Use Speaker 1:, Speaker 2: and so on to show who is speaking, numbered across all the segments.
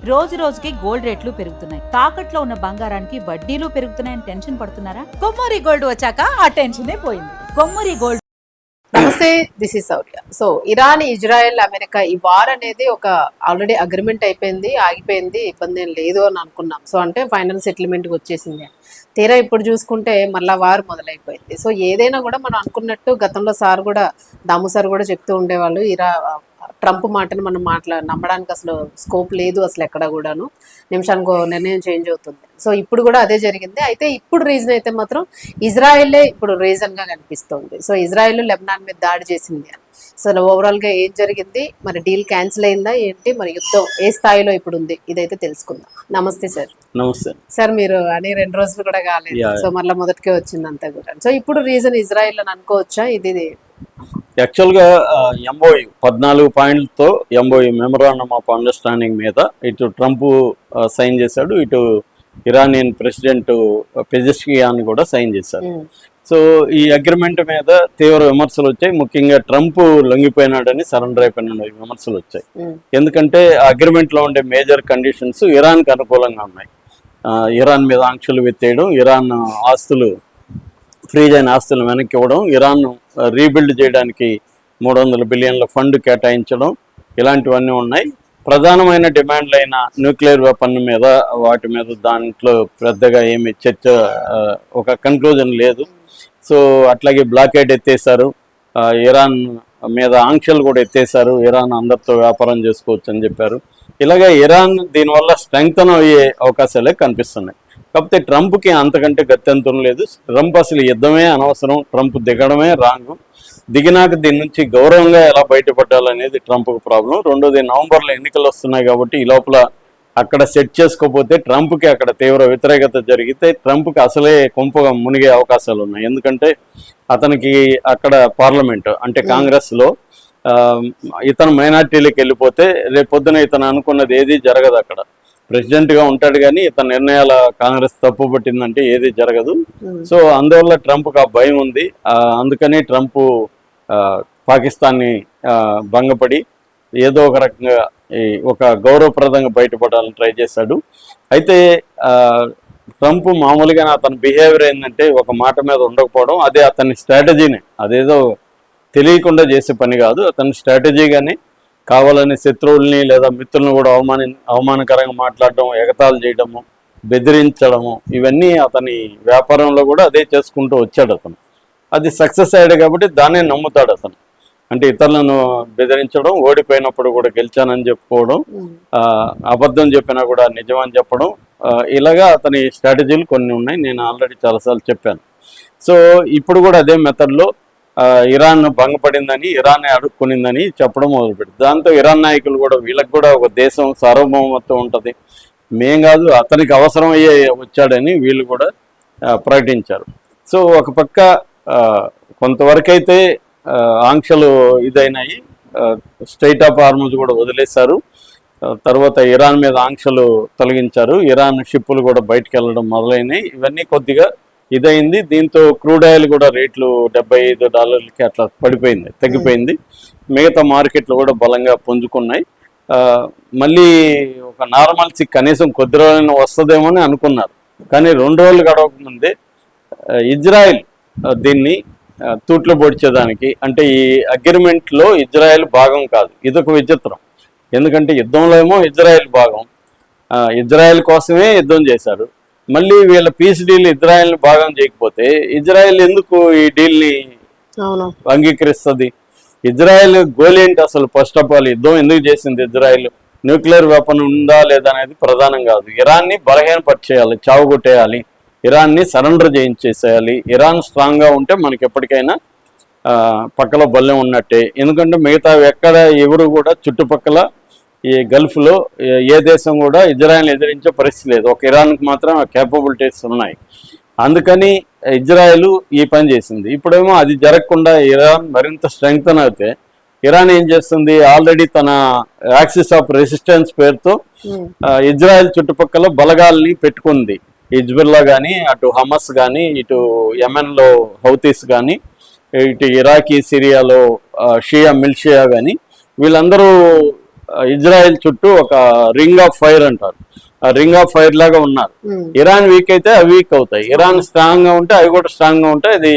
Speaker 1: రోజు రోజుకి గోల్డ్ రేట్లు పెరుగుతున్నాయి. తాకట్లో ఉన్న బంగారానికి వడ్డీలు పెరుగుతున్నాయని టెన్షన్ పడుతున్నారా? కొమ్మూరి గోల్డ్ వచ్చాక ఆ టెన్షనే పోయింది. కొమ్మూరి గోల్డ్.
Speaker 2: నమస్తే, this is Sourya. So Iran, Israel, America ఈ వార్ అనేది ఒక ఆల్రెడీ అగ్రిమెంట్ అయిపోయింది, ఆగిపోయింది, ఇబ్బంది ఏం లేదు అని అనుకున్నాం. సో అంటే ఫైనల్ సెటిల్మెంట్కి వచ్చేసింది. తీరా ఇప్పుడు చూసుకుంటే మళ్ళా వార్ మొదలైపోయింది. సో ఏదైనా కూడా మనం అనుకున్నట్టు గతంలో సార్ కూడా, దాము సార్ కూడా చెప్తూ ఉండేవాళ్ళు, ట్రంప్ మాటను మనం నమ్మడానికి అసలు స్కోప్ లేదు అసలు ఎక్కడ కూడాను. నిమిషానికి నిర్ణయం చేంజ్ అవుతుంది. సో ఇప్పుడు కూడా అదే జరిగింది. అయితే ఇప్పుడు రీజన్ అయితే మాత్రం ఇజ్రాయెలే ఇప్పుడు రీజన్ గా కనిపిస్తుంది. సో ఇజ్రాయెల్ లెబనాన్ మీద దాడి చేసింది అని. సో ఓవరాల్ గా ఏం జరిగింది, మరి డీల్ క్యాన్సిల్ అయిందా ఏంటి, మరి యుద్ధం ఏ స్థాయిలో ఇప్పుడు ఉంది, ఇదైతే తెలుసుకుందాం. నమస్తే సార్.
Speaker 3: నమస్తే
Speaker 2: సార్. మీరు అని 2 రోజులు కూడా కాలేదు. సో మళ్ళీ మొదటికే వచ్చింది అంతా కూడా. సో ఇప్పుడు రీజన్ ఇజ్రాయెల్ అని అనుకోవచ్చా? ఇది
Speaker 3: యాక్చువల్గా ఎంఓయు 14 పాయింట్లతో ఎంఓయు మెమరాండమ్ ఆఫ్ అండర్స్టాండింగ్ మీద ఇటు ట్రంప్ సైన్ చేశాడు, ఇటు ఇరానియన్ ప్రెసిడెంట్ పెజెష్కియాన్ కూడా సైన్ చేశారు. సో ఈ అగ్రిమెంట్ మీద తీవ్ర విమర్శలు వచ్చాయి. ముఖ్యంగా ట్రంప్ లొంగిపోయినాడని, సరెండర్ అయిపోయినాడు విమర్శలు వచ్చాయి. ఎందుకంటే అగ్రిమెంట్ లో ఉండే మేజర్ కండిషన్స్ ఇరాన్కి అనుకూలంగా ఉన్నాయి. ఇరాన్ మీద ఆంక్షలు ఎత్తేయడం, ఇరాన్ ఆస్తులు, ఫ్రీజ్ అయిన ఆస్తులను వెనక్కి ఇవ్వడం, ఇరాన్ రీబిల్డ్ చేయడానికి 300 బిలియన్ల ఫండ్ కేటాయించడం, ఇలాంటివన్నీ ఉన్నాయి. ప్రధానమైన డిమాండ్లు అయిన న్యూక్లియర్ వెపన్ మీద, వాటి మీద దాంట్లో పెద్దగా ఏమి చర్చ, ఒక కన్క్లూజన్ లేదు. సో అట్లాగే బ్లాకేడ్ ఎత్తేసారు, ఇరాన్ మీద ఆంక్షలు కూడా ఎత్తేసారు, ఇరాన్ అందరితో వ్యాపారం చేసుకోవచ్చు అని చెప్పారు. ఇలాగే ఇరాన్ దీనివల్ల స్ట్రెంగ్తన్ అయ్యే అవకాశాలే కనిపిస్తున్నాయి. కాకపోతే ట్రంప్కి అంతకంటే గత్యంతరం లేదు. ట్రంప్ అసలు యుద్ధమే అనవసరం, ట్రంప్ దిగడమే రాంగ్. దిగినాక దీని నుంచి గౌరవంగా ఎలా బయటపడాలనేది ట్రంప్కి ప్రాబ్లం. రెండోది, నవంబర్లో ఎన్నికలు వస్తున్నాయి కాబట్టి ఈ లోపల అక్కడ సెట్ చేసుకోకపోతే ట్రంప్కి అక్కడ తీవ్ర వ్యతిరేకత జరిగితే ట్రంప్కి అసలే కొంపగా మునిగే అవకాశాలు ఉన్నాయి. ఎందుకంటే అతనికి అక్కడ పార్లమెంటు అంటే కాంగ్రెస్లో ఇతను మైనార్టీలకు వెళ్ళిపోతే రేపొద్దున ఇతను అనుకున్నది ఏది జరగదు. అక్కడ ప్రెసిడెంట్గా ఉంటాడు కానీ ఇతని నిర్ణయాల కాంగ్రెస్ తప్పు పట్టిందంటే ఏది జరగదు. సో అందువల్ల ట్రంప్కి ఆ భయం ఉంది. అందుకని ట్రంప్ పాకిస్తాన్ని భంగపడి ఏదో ఒక రకంగా ఒక గౌరవప్రదంగా బయటపడాలని ట్రై చేశాడు. అయితే ట్రంప్ మామూలుగానే అతని బిహేవియర్ ఏంటంటే ఒక మాట మీద ఉండకపోవడం, అదే అతని స్ట్రాటజీనే. అదేదో తెలియకుండా చేసే పని కాదు, అతని స్ట్రాటజీగానే కావాలని శత్రువుల్ని లేదా మిత్రులను కూడా అవమానకరంగా మాట్లాడడం, ఎగతాళి చేయడము, బెదిరించడము, ఇవన్నీ అతని వ్యాపారంలో కూడా అదే చేసుకుంటూ వచ్చాడు అతను. అది సక్సెస్ అయ్యాడు కాబట్టి దాన్నే నమ్ముతాడు అతను. అంటే ఇతరులను బెదిరించడం, ఓడిపోయినప్పుడు కూడా గెలిచానని చెప్పుకోవడం, అబద్ధం చెప్పినా కూడా నిజమని చెప్పడం, ఇలాగా అతని స్ట్రాటజీలు కొన్ని ఉన్నాయి. నేను ఆల్రెడీ చాలాసార్లు చెప్పాను. సో ఇప్పుడు కూడా అదే మెథడ్లో ఇరాన్ భంగపడిందని, ఇరాన్ అడుక్కునిందని చెప్పడం మొదలుపెట్టి, దాంతో ఇరాన్ నాయకులు కూడా వీళ్ళకి కూడా ఒక దేశం సార్వభౌమత్వం ఉంటుంది, మేం కాదు అతనికి అవసరం అయ్యే వచ్చాడని వీళ్ళు కూడా ప్రకటించారు. సో ఒక పక్క కొంతవరకైతే ఆంక్షలు ఇదైనాయి, స్ట్రైట్ ఆఫ్ హార్మజ్ కూడా వదిలేశారు. తర్వాత ఇరాన్ మీద ఆంక్షలు తొలగించారు, ఇరాన్ షిప్పులు కూడా బయటకు వెళ్ళడం మొదలైనవి. ఇవన్నీ కొద్దిగా ఇదైంది. దీంతో క్రూడ్ ఆయిల్ కూడా రేట్లు $75 అట్లా పడిపోయింది, తగ్గిపోయింది. మిగతా మార్కెట్లు కూడా బలంగా పుంజుకున్నాయి. మళ్ళీ ఒక నార్మల్సీ కనీసం కొద్ది రోజులైనా వస్తుందేమో అని అనుకున్నారు. కానీ 2 రోజులు గడవకముందే ఇజ్రాయెల్ దీన్ని తూట్లు పొడిచేదానికి, అంటే ఈ అగ్రిమెంట్లో ఇజ్రాయెల్ భాగం కాదు, ఇదొక విచిత్రం. ఎందుకంటే యుద్ధంలో ఏమో ఇజ్రాయెల్ భాగం, ఇజ్రాయెల్ కోసమే యుద్ధం చేశారు. మళ్ళీ వీళ్ళ పీస్ డీల్ ఇజ్రాయెల్ని భాగం చేయకపోతే ఇజ్రాయెల్ ఎందుకు ఈ డీల్ని అంగీకరిస్తుంది? ఇజ్రాయెల్ గోల్ ఏంటి అసలు? ఫస్ట్ ఆఫ్ ఆల్ యుద్ధం ఎందుకు చేసింది ఇజ్రాయెల్? న్యూక్లియర్ వెపన్ ఉందా లేదా అనేది ప్రధానం కాదు. ఇరాన్ని బలహీనపరిచేయాలి, చావుగొట్టేయాలి, ఇరాన్ని సరెండర్ చేయించేసేయాలి. ఇరాన్ స్ట్రాంగ్గా ఉంటే మనకి ఎప్పటికైనా పక్కలో బల్లెం ఉన్నట్టే. ఎందుకంటే మిగతా ఎక్కడ ఎవరు కూడా చుట్టుపక్కల ఈ గల్ఫ్లో ఏ దేశం కూడా ఇజ్రాయెల్ని ఎదిరించే పరిస్థితి లేదు. ఒక ఇరాన్కి మాత్రం కేపబిలిటీస్ ఉన్నాయి. అందుకని ఇజ్రాయెల్ ఈ పని చేసింది. ఇప్పుడేమో అది జరగకుండా ఇరాన్ మరింత స్ట్రెంగ్తన్ అయితే ఇరాన్ ఏం చేస్తుంది, ఆల్రెడీ తన యాక్సిస్ ఆఫ్ రెసిస్టెన్స్ పేరుతో ఇజ్రాయెల్ చుట్టుపక్కల బలగాల్ని పెట్టుకుంది. హిజ్బుల్లా కానీ, అటు హమస్ కానీ, ఇటు యెమెన్లో హౌతీస్ కానీ, ఇటు ఇరాకీ సిరియాలో షియా మిలిషియా కానీ, వీళ్ళందరూ ఇజ్రాయెల్ చుట్టూ ఒక రింగ్ ఆఫ్ ఫైర్ అంటారు, ఆ రింగ్ ఆఫ్ ఫైర్ లాగా ఉన్నారు. ఇరాన్ వీక్ అయితే అవి వీక్ అవుతాయి, ఇరాన్ స్ట్రాంగ్ గా ఉంటే అవి కూడా స్ట్రాంగ్ గా ఉంటాయి. అది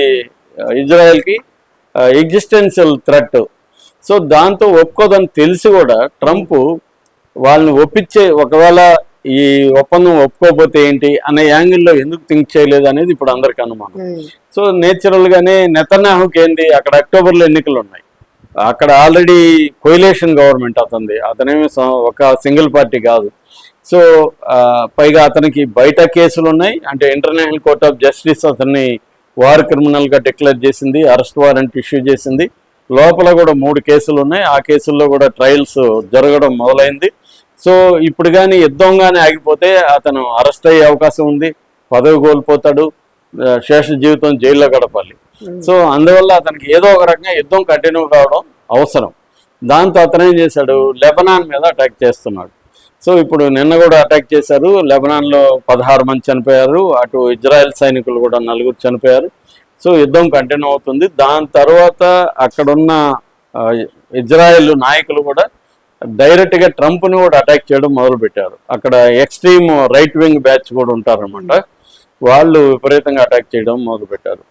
Speaker 3: ఇజ్రాయెల్ కి ఎగ్జిస్టెన్షియల్ థ్రెట్. సో దాంతో ఒప్పుకోదని తెలిసి కూడా ట్రంప్ వాళ్ళని ఒప్పించే, ఒకవేళ ఈ ఒప్పందం ఒప్పుకోకపోతే ఏంటి అనే యాంగిల్లో ఎందుకు థింక్ చేయలేదు అనేది ఇప్పుడు అందరికి అనుమానం. సో నేచురల్ గానే నెతన్యాహుకి ఏంటి, అక్కడ అక్టోబర్లో ఎన్నికలు ఉన్నాయి, అక్కడ ఆల్రెడీ కొయిలేషన్ గవర్నమెంట్ అతనేమి ఒక సింగిల్ పార్టీ కాదు. సో పైగా అతనికి బయట కేసులు ఉన్నాయి, అంటే ఇంటర్నేషనల్ కోర్ట్ ఆఫ్ జస్టిస్ అతన్ని వార్ క్రిమినల్ గా డిక్లేర్ చేసింది, అరెస్ట్ వారెంట్ ఇష్యూ చేసింది. లోపల కూడా 3 కేసులు ఉన్నాయి, ఆ కేసుల్లో కూడా ట్రయల్స్ జరగడం మొదలైంది. సో ఇప్పుడు కానీ యుద్ధం కానీ ఆగిపోతే అతను అరెస్ట్ అయ్యే అవకాశం ఉంది, పదవి కోల్పోతాడు, శేష జీవితం జైల్లో గడపాలి. సో అందువల్ల అతనికి ఏదో ఒక రకంగా యుద్ధం కంటిన్యూ కావడం అవసరం. దాంతో అతను ఏం చేశాడు, లెబనాన్ మీద అటాక్ చేస్తున్నాడు. సో ఇప్పుడు నిన్న కూడా అటాక్ చేశారు, లెబనాన్లో 16 మంది చనిపోయారు, అటు ఇజ్రాయెల్ సైనికులు కూడా 4 చనిపోయారు. సో యుద్ధం కంటిన్యూ అవుతుంది. దాని తర్వాత అక్కడున్న ఇజ్రాయెల్ నాయకులు కూడా డైరెక్ట్గా ట్రంప్ని కూడా అటాక్ చేయడం మొదలుపెట్టారు. అక్కడ ఎక్స్ట్రీమ్ రైట్ వింగ్ బ్యాచ్ కూడా ఉంటారనమాట, వాళ్ళు విపరీతంగా అటాక్ చేయడం మొదలుపెట్టారు.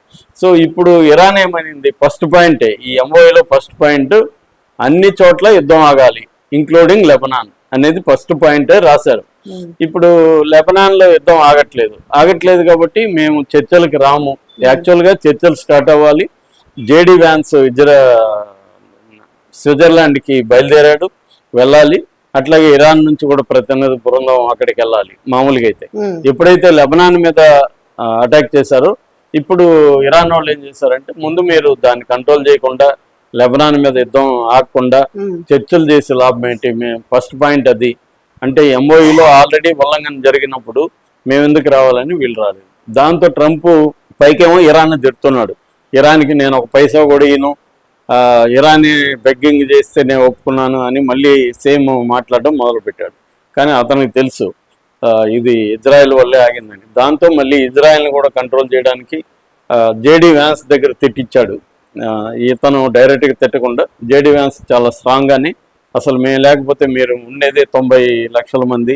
Speaker 3: సో ఇప్పుడు ఇరాన్ ఏమైంది, ఫస్ట్ పాయింటే ఈ ఎంఓఏలో ఫస్ట్ పాయింట్ అన్ని చోట్ల యుద్ధం ఆగాలి ఇంక్లూడింగ్ లెబనాన్ అనేది ఫస్ట్ పాయింటే రాశారు. ఇప్పుడు లెబనాన్ లో యుద్ధం ఆగట్లేదు కాబట్టి మేము చర్చలకు రాము. యాక్చువల్ గా చర్చలు స్టార్ట్ అవ్వాలి. జేడి వ్యాన్స్ స్విట్జర్లాండ్ కి బయలుదేరాడు, వెళ్ళాలి. అట్లాగే ఇరాన్ నుంచి కూడా ప్రతినిధి బృందం అక్కడికి వెళ్ళాలి. మామూలుగా అయితే ఎప్పుడైతే లెబనాన్ మీద అటాక్ చేశారో, ఇప్పుడు ఇరాన్ వాళ్ళు ఏం చేశారంటే, ముందు మీరు దాన్ని కంట్రోల్ చేయకుండా లెబనాన్ మీద యుద్ధం ఆగకుండా చర్చలు చేసి లాభం ఏంటి, మేము ఫస్ట్ పాయింట్ అది. అంటే ఎంఓఈలో ఆల్రెడీ ఉల్లంఘన జరిగినప్పుడు మేము ఎందుకు రావాలని వీళ్ళు రాలేదు. దాంతో ట్రంప్ పైకేమో ఇరాన్ తిడుతున్నాడు, ఇరాన్కి నేను ఒక పైసా కూడా ఇయ్యను, ఇరాన్ బెగ్గింగ్ చేస్తే నేను ఒప్పుకున్నాను అని మళ్ళీ సేమ్ మాట్లాడడం మొదలుపెట్టాడు. కానీ అతనికి తెలుసు ఇది ఇజ్రాయెల్ వల్లే ఆగిందని. దాంతో మళ్ళీ ఇజ్రాయెల్ని కూడా కంట్రోల్ చేయడానికి జేడి వ్యాన్స్ దగ్గర తిట్టించాడు. ఇతను డైరెక్ట్గా తిట్టకుండా జేడి వ్యాన్స్ చాలా స్ట్రాంగ్గానే, అసలు మేము లేకపోతే మీరు ఉండేదే 90 లక్షల మంది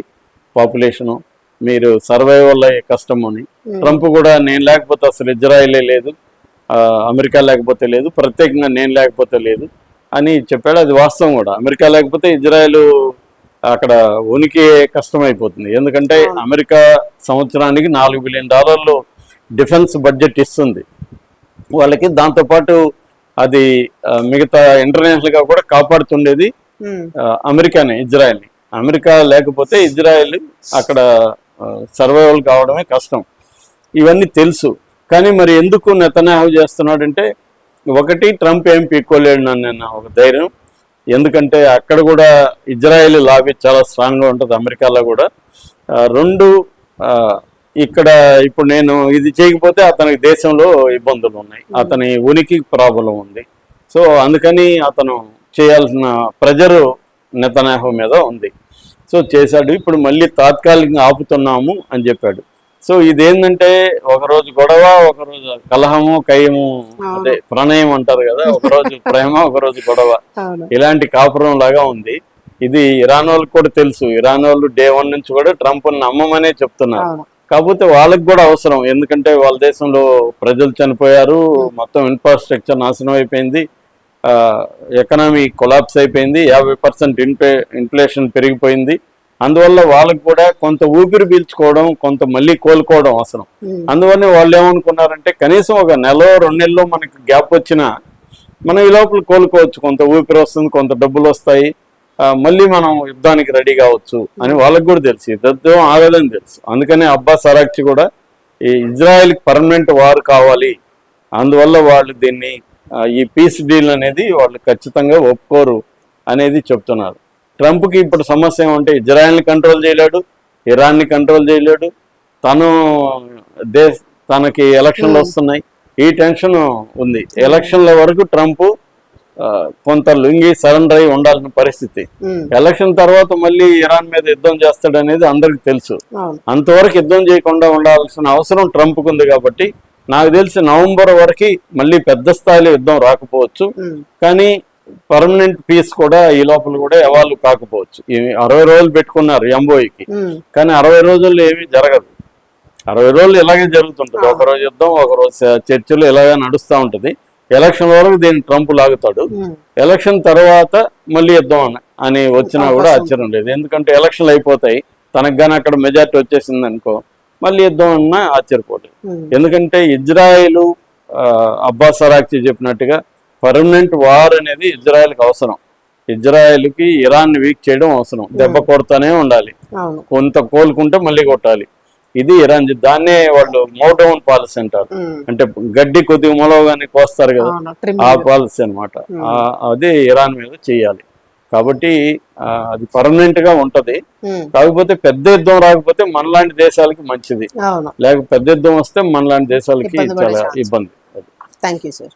Speaker 3: పాపులేషను, మీరు సర్వైవల్ అయ్యే కష్టం అని. ట్రంప్ కూడా నేను లేకపోతే అసలు ఇజ్రాయెలే లేదు, అమెరికా లేకపోతే లేదు, ప్రత్యేకంగా నేను లేకపోతే లేదు అని చెప్పాడు. అది వాస్తవం కూడా. అమెరికా లేకపోతే ఇజ్రాయెల్ అక్కడ ఉనికి కష్టమైపోతుంది. ఎందుకంటే అమెరికా సంవత్సరానికి $4 బిలియన్ డిఫెన్స్ బడ్జెట్ ఇస్తుంది వాళ్ళకి. దాంతోపాటు అది మిగతా ఇంటర్నేషనల్గా కూడా కాపాడుతుండేది అమెరికానే, ఇజ్రాయెల్ని. అమెరికా లేకపోతే ఇజ్రాయెల్ అక్కడ సర్వైవల్ కావడమే కష్టం. ఇవన్నీ తెలుసు. కానీ మరి ఎందుకు నెతన్యాహు చేస్తున్నాడంటే, ఒకటి ట్రంప్ ఏం పీక్కోలేడు నన్ను ఒక ధైర్యం. ఎందుకంటే అక్కడ కూడా ఇజ్రాయెల్ లాబీ చాలా స్ట్రాంగ్గా ఉంటుంది, అమెరికాలో కూడా. 2 ఇక్కడ ఇప్పుడు నేను ఇది చేయకపోతే అతనికి దేశంలో ఇబ్బందులు ఉన్నాయి, అతని ఉనికి ప్రాబ్లం ఉంది. సో అందుకని అతను చేయాల్సిన ప్రెజరు నెతన్యాహు మీద ఉంది. సో చేశాడు. ఇప్పుడు మళ్ళీ తాత్కాలికంగా ఆపుతున్నాము అని చెప్పాడు. సో ఇదేంటంటే ఒకరోజు గొడవ, ఒకరోజు కలహము, కయ్యము, అదే ప్రణయం అంటారు కదా, ఒకరోజు ప్రేమ, ఒకరోజు గొడవ, ఇలాంటి కాపురం లాగా ఉంది. ఇది ఇరాన్ వాళ్ళకి కూడా తెలుసు. ఇరాన్ వాళ్ళు డే 1 నుంచి కూడా ట్రంప్ నమ్మమనే చెప్తున్నారు. కాకపోతే వాళ్ళకి కూడా అవసరం, ఎందుకంటే వాళ్ళ దేశంలో ప్రజలు చనిపోయారు, మొత్తం ఇన్ఫ్రాస్ట్రక్చర్ నాశనం అయిపోయింది, ఎకనామీ కొలాప్స్ అయిపోయింది, 50% ఇన్ఫ్లేషన్ పెరిగిపోయింది. అందువల్ల వాళ్ళకి కూడా కొంత ఊపిరి పీల్చుకోవడం, కొంత మళ్ళీ కోలుకోవడం అవసరం. అందువల్ల వాళ్ళు ఏమనుకున్నారంటే, కనీసం ఒక 1-2 నెలల్లో మనకి గ్యాప్ వచ్చినా మనం ఈ లోపల కోలుకోవచ్చు, కొంత ఊపిరి వస్తుంది, కొంత డబ్బులు వస్తాయి, మళ్ళీ మనం యుద్ధానికి రెడీ కావచ్చు అని వాళ్ళకి కూడా తెలుసు. యుద్ధం ఆగదని తెలుసు. అందుకనే అబ్బాస్ అరాక్చి కూడా ఈ ఇజ్రాయెల్కి పర్మనెంట్ వార్ కావాలి, అందువల్ల వాళ్ళు దీన్ని ఈ పీస్ డీల్ అనేది వాళ్ళు ఖచ్చితంగా ఒప్పుకోరు అనేది చెప్తున్నారు. ట్రంప్కి ఇప్పుడు సమస్య ఏమంటే, ఇజ్రాయెల్ని కంట్రోల్ చేయలేడు, ఇరాన్ని కంట్రోల్ చేయలేడు, తనకి ఎలక్షన్లు వస్తున్నాయి, ఈ టెన్షన్ ఉంది. ఎలక్షన్ల వరకు ట్రంప్ కొంత లుంగి సరెండర్ అయి ఉండాల్సిన పరిస్థితి. ఎలక్షన్ తర్వాత మళ్ళీ ఇరాన్ మీద యుద్ధం చేస్తాడు అనేది అందరికి తెలుసు. అంతవరకు యుద్ధం చేయకుండా ఉండాల్సిన అవసరం ట్రంప్కు ఉంది. కాబట్టి నాకు తెలిసి నవంబర్ వరకు మళ్ళీ పెద్ద స్థాయిలో యుద్ధం రాకపోవచ్చు, కానీ పర్మనెంట్ పీస్ కూడా ఈ లోపల కూడా ఎవాల్వ్ కాకపోవచ్చు. 60 రోజులు పెట్టుకున్నారు ఎంఓఈకి, కానీ 60 రోజుల్లో ఏమీ జరగదు. 60 రోజులు ఇలాగే జరుగుతుంటది. ఒకరోజు యుద్ధం, ఒకరోజు చర్చలు ఇలాగే నడుస్తూ ఉంటది. ఎలక్షన్ వరకు దీన్ని ట్రంప్ లాగుతాడు. ఎలక్షన్ తర్వాత మళ్ళీ యుద్ధం అని వచ్చినా కూడా ఆశ్చర్యం లేదు. ఎందుకంటే ఎలక్షన్లు అయిపోతాయి, తనకు గానీ అక్కడ మెజార్టీ వచ్చేసింది అనుకో, మళ్ళీ యుద్ధం అన్నా ఆశ్చర్యపోతుంది. ఎందుకంటే ఇజ్రాయెల్ అబ్బాస్ అరాక్చి చెప్పినట్టుగా పర్మనెంట్ వార్ అనేది ఇజ్రాయెల్కి అవసరం. ఇజ్రాయెల్కి ఇరాన్ వీక్ చేయడం అవసరం. దెబ్బ కొడతానే ఉండాలి, కొంత కోలుకుంటే మళ్ళీ కొట్టాలి. ఇది ఇరాన్, దాన్నే వాళ్ళు మోడౌన్ పాలసీ అంటారు. అంటే గడ్డి కొద్దిగా మొలవగానే కోస్తారు కదా, ఆ పాలసీ అనమాట. అది ఇరాన్ మీద చేయాలి. కాబట్టి అది పర్మనెంట్ గా ఉంటది. కాకపోతే పెద్ద యుద్ధం రాకపోతే మనలాంటి దేశాలకి మంచిది, లేకపోతే పెద్ద యుద్ధం వస్తే మనలాంటి దేశాలకి చాలా ఇబ్బంది.
Speaker 2: Thank you sir.